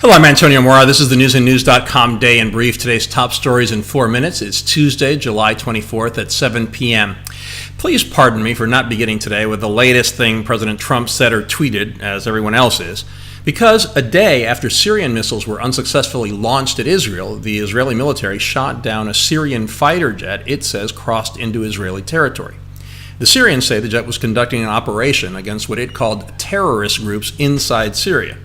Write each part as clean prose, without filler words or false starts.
Hello, I'm Antonio Mora. This is the newsandnews.com Day in Brief. Today's top stories in 4 minutes. It's Tuesday, July 24th at 7 p.m. Please pardon me for not beginning today with the latest thing President Trump said or tweeted, as everyone else is, because a day after Syrian missiles were unsuccessfully launched at Israel, the Israeli military shot down a Syrian fighter jet it says crossed into Israeli territory. The Syrians say the jet was conducting an operation against what it called terrorist groups inside Syria.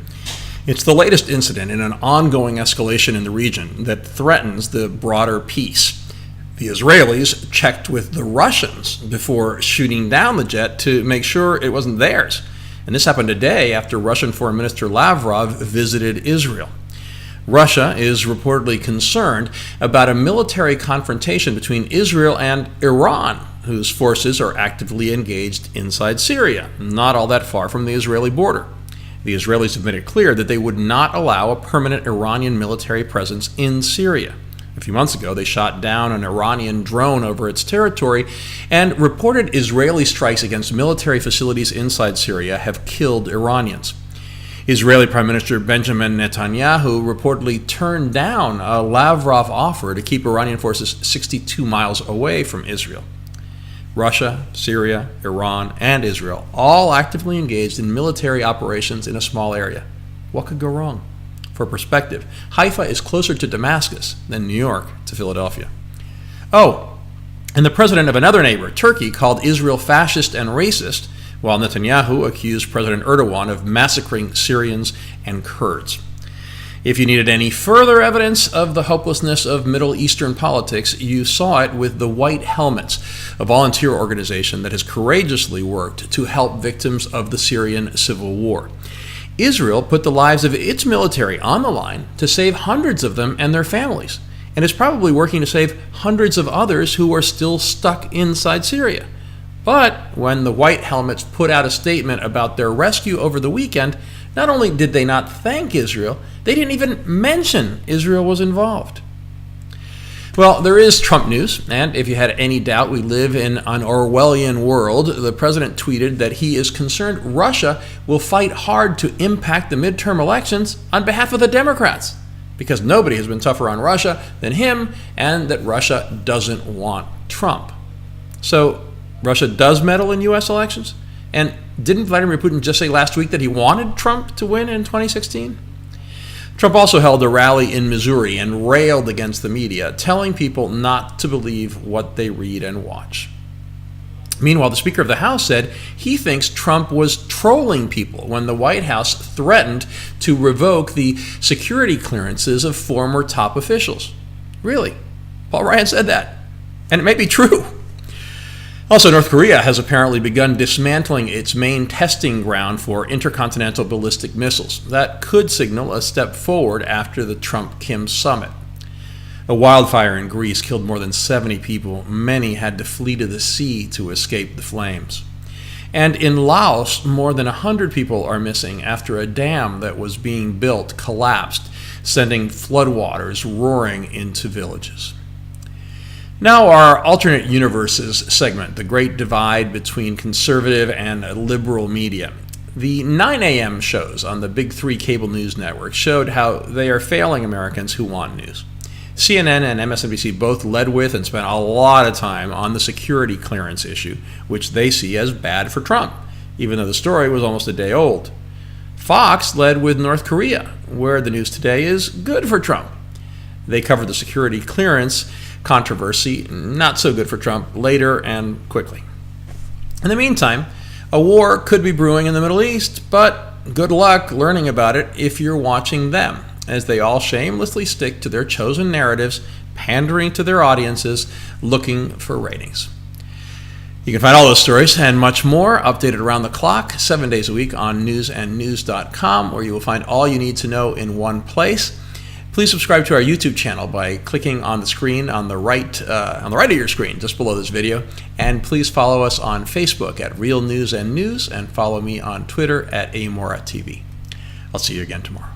It's the latest incident in an ongoing escalation in the region that threatens the broader peace. The Israelis checked with the Russians before shooting down the jet to make sure it wasn't theirs. And this happened a day after Russian Foreign Minister Lavrov visited Israel. Russia is reportedly concerned about a military confrontation between Israel and Iran, whose forces are actively engaged inside Syria, not all that far from the Israeli border. The Israelis have made it clear that they would not allow a permanent Iranian military presence in Syria. A few months ago, they shot down an Iranian drone over its territory, and reported Israeli strikes against military facilities inside Syria have killed Iranians. Israeli Prime Minister Benjamin Netanyahu reportedly turned down a Lavrov offer to keep Iranian forces 62 miles away from Israel. Russia, Syria, Iran, and Israel, all actively engaged in military operations in a small area. What could go wrong? For perspective, Haifa is closer to Damascus than New York to Philadelphia. Oh, and the president of another neighbor, Turkey, called Israel fascist and racist, while Netanyahu accused President Erdogan of massacring Syrians and Kurds. If you needed any further evidence of the hopelessness of Middle Eastern politics, you saw it with the White Helmets, a volunteer organization that has courageously worked to help victims of the Syrian civil war. Israel put the lives of its military on the line to save hundreds of them and their families, and is probably working to save hundreds of others who are still stuck inside Syria. But when the White Helmets put out a statement about their rescue over the weekend, not only did they not thank Israel, they didn't even mention Israel was involved. Well, there is Trump news, and if you had any doubt we live in an Orwellian world, the president tweeted that he is concerned Russia will fight hard to impact the midterm elections on behalf of the Democrats, because nobody has been tougher on Russia than him, and that Russia doesn't want Trump. So Russia does meddle in U.S. elections? And didn't Vladimir Putin just say last week that he wanted Trump to win in 2016? Trump also held a rally in Missouri and railed against the media, telling people not to believe what they read and watch. Meanwhile, the Speaker of the House said he thinks Trump was trolling people when the White House threatened to revoke the security clearances of former top officials. Really? Paul Ryan said that. And it may be true. Also, North Korea has apparently begun dismantling its main testing ground for intercontinental ballistic missiles. That could signal a step forward after the Trump-Kim summit. A wildfire in Greece killed more than 70 people. Many had to flee to the sea to escape the flames. And in Laos, more than 100 people are missing after a dam that was being built collapsed, sending floodwaters roaring into villages. Now our alternate universes segment, the great divide between conservative and liberal media. The 9 a.m. shows on the big three cable news networks showed how they are failing Americans who want news. CNN and MSNBC both led with and spent a lot of time on the security clearance issue, which they see as bad for Trump, even though the story was almost a day old. Fox led with North Korea, where the news today is good for Trump. They covered the security clearance controversy, not so good for Trump, later and quickly. In the meantime, a war could be brewing in the Middle East, but good luck learning about it if you're watching them, as they all shamelessly stick to their chosen narratives, pandering to their audiences, looking for ratings. You can find all those stories and much more updated around the clock, 7 days a week on newsandnews.com, where you will find all you need to know in one place. Please subscribe to our YouTube channel by clicking on the screen on the right of your screen, just below this video. And please follow us on Facebook at Real News and News, and follow me on Twitter at AMoraTV. I'll see you again tomorrow.